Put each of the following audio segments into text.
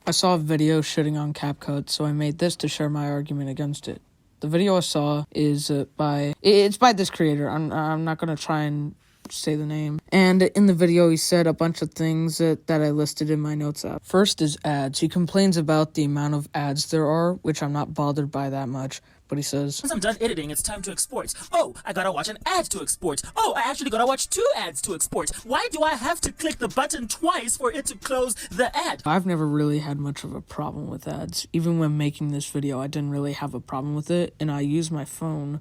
I saw a video shitting on CapCut, so I made this to share my argument against it. The video I saw is by this creator. I'm not gonna try and say the name. And in the video, he said a bunch of things that I listed in my notes app. First is ads. He complains about the amount of ads there are, which I'm not bothered by that much. But he says, once I'm done editing, it's time to export. Oh, I gotta watch an ad to export. Oh, I actually gotta watch 2 ads to export. Why do I have to click the button twice for it to close the ad? I've never really had much of a problem with ads. Even when making this video, I didn't really have a problem with it. And I use my phone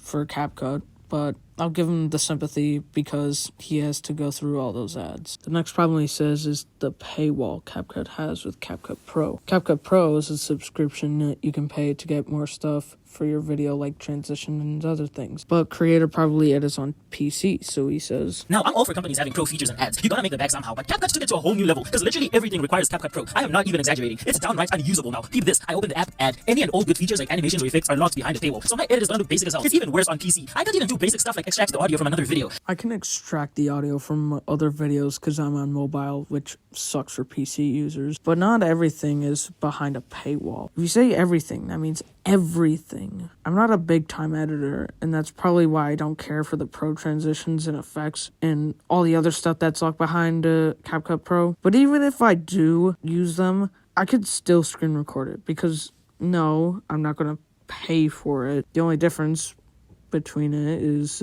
for CapCut. But I'll give him the sympathy because he has to go through all those ads. The next problem he says is the paywall CapCut has with CapCut Pro. CapCut Pro is a subscription that you can pay to get more stuff for your video, like transition and other things. But creator probably edits on PC, so he says, now, I'm all for companies having pro features and ads. You gotta make them back somehow, but CapCut took it to a whole new level, because literally everything requires CapCut Pro. I am not even exaggerating. It's downright unusable now. Peep this. I open the app, ad. Any and all good features like animations or effects are locked behind a paywall. So my edit is gonna look basic as hell. It's even worse on PC. I can't even do basic stuff like extract the audio from another video. I can extract the audio from other videos because I'm on mobile, which sucks for PC users. But not everything is behind a paywall. If you say everything, that means everything. I'm not a big time editor, and that's probably why I don't care for the pro transitions and effects and all the other stuff that's locked behind CapCut Pro. But even if I do use them, I could still screen record it because no, I'm not going to pay for it. The only difference between it is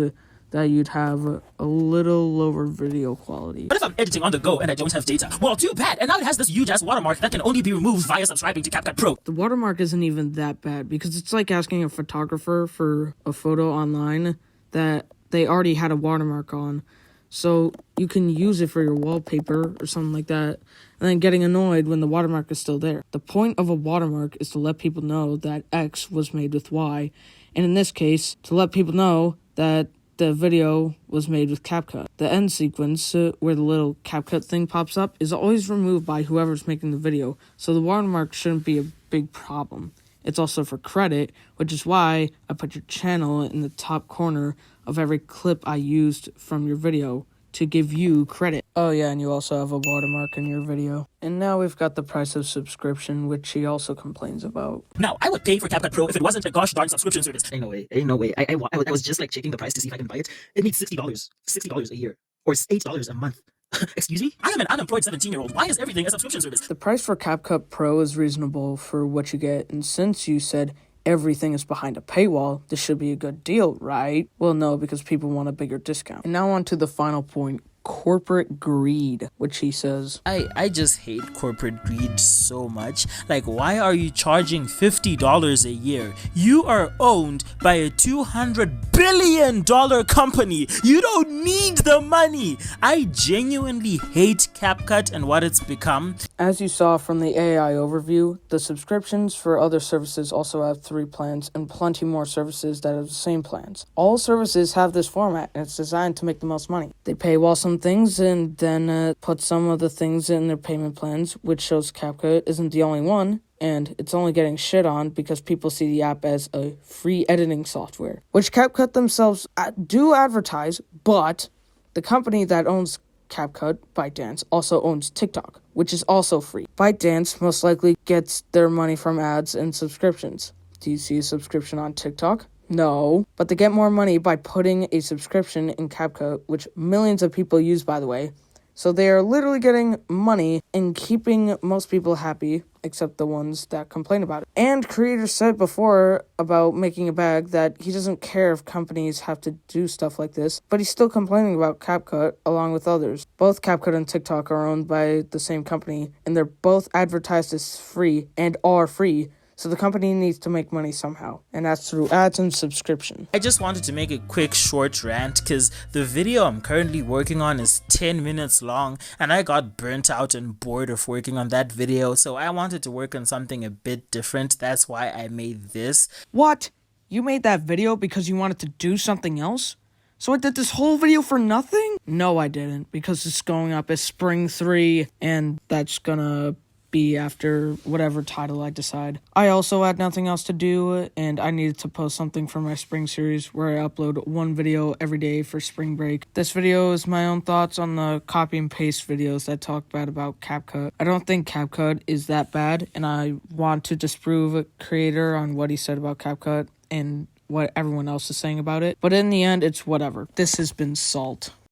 that you'd have a little lower video quality. What if I'm editing on the go and I don't have data? Well, too bad. And now it has this huge-ass watermark that can only be removed via subscribing to CapCut Pro. The watermark isn't even that bad because it's like asking a photographer for a photo online that they already had a watermark on. So you can use it for your wallpaper or something like that, and then getting annoyed when the watermark is still there. The point of a watermark is to let people know that X was made with Y, and in this case, to let people know that the video was made with CapCut. The end sequence, where the little CapCut thing pops up, is always removed by whoever's making the video, so the watermark shouldn't be a big problem. It's also for credit, which is why I put your channel in the top corner of every clip I used from your video to give you credit. Oh yeah, and you also have a watermark in your video. And now we've got the price of subscription, which he also complains about. Now, I would pay for CapCut Pro if it wasn't a gosh darn subscription service. Ain't no way. I was just like checking the price to see if I can buy it. It needs $60 a year, or $8 a month. Excuse me? I am an unemployed 17-year-old. Why is everything a subscription service? The price for CapCut Pro is reasonable for what you get, and since you said everything is behind a paywall, this should be a good deal, right? Well, no, because people want a bigger discount. And now on to the final point, corporate greed, which he says, I just hate corporate greed so much. Like, why are you charging $50 a year? You are owned by a $200 billion company. You don't need the money. I genuinely hate CapCut and what it's become. As you saw from the AI overview, the subscriptions for other services also have 3 plans and plenty more services that have the same plans. All services have this format, and it's designed to make the most money. They pay while some things and then put some of the things in their payment plans, which shows CapCut isn't the only one, and it's only getting shit on because people see the app as a free editing software, which CapCut themselves do advertise, but the company that owns CapCut, ByteDance, also owns TikTok, which is also free. ByteDance most likely gets their money from ads and subscriptions. Do you see a subscription on TikTok? No, but they get more money by putting a subscription in CapCut, which millions of people use, by the way. So they are literally getting money and keeping most people happy, except the ones that complain about it. And creator said before about making a bag that he doesn't care if companies have to do stuff like this, but he's still complaining about CapCut along with others. Both CapCut and TikTok are owned by the same company, and they're both advertised as free and are free. So the company needs to make money somehow, and that's through ads and subscription. I just wanted to make a quick short rant because the video I'm currently working on is 10 minutes long, and I got burnt out and bored of working on that video, so I wanted to work on something a bit different. That's why I made this. What? You made that video because you wanted to do something else? So I did this whole video for nothing? No, I didn't, because it's going up as Spring 3, and that's gonna be after whatever title I decide. I also had nothing else to do, and I needed to post something for my spring series where I upload one video every day for spring break. This video is my own thoughts on the copy and paste videos that talk bad about CapCut. I don't think CapCut is that bad, and I want to disprove a creator on what he said about CapCut and what everyone else is saying about it. But in the end, it's whatever. This has been Salt.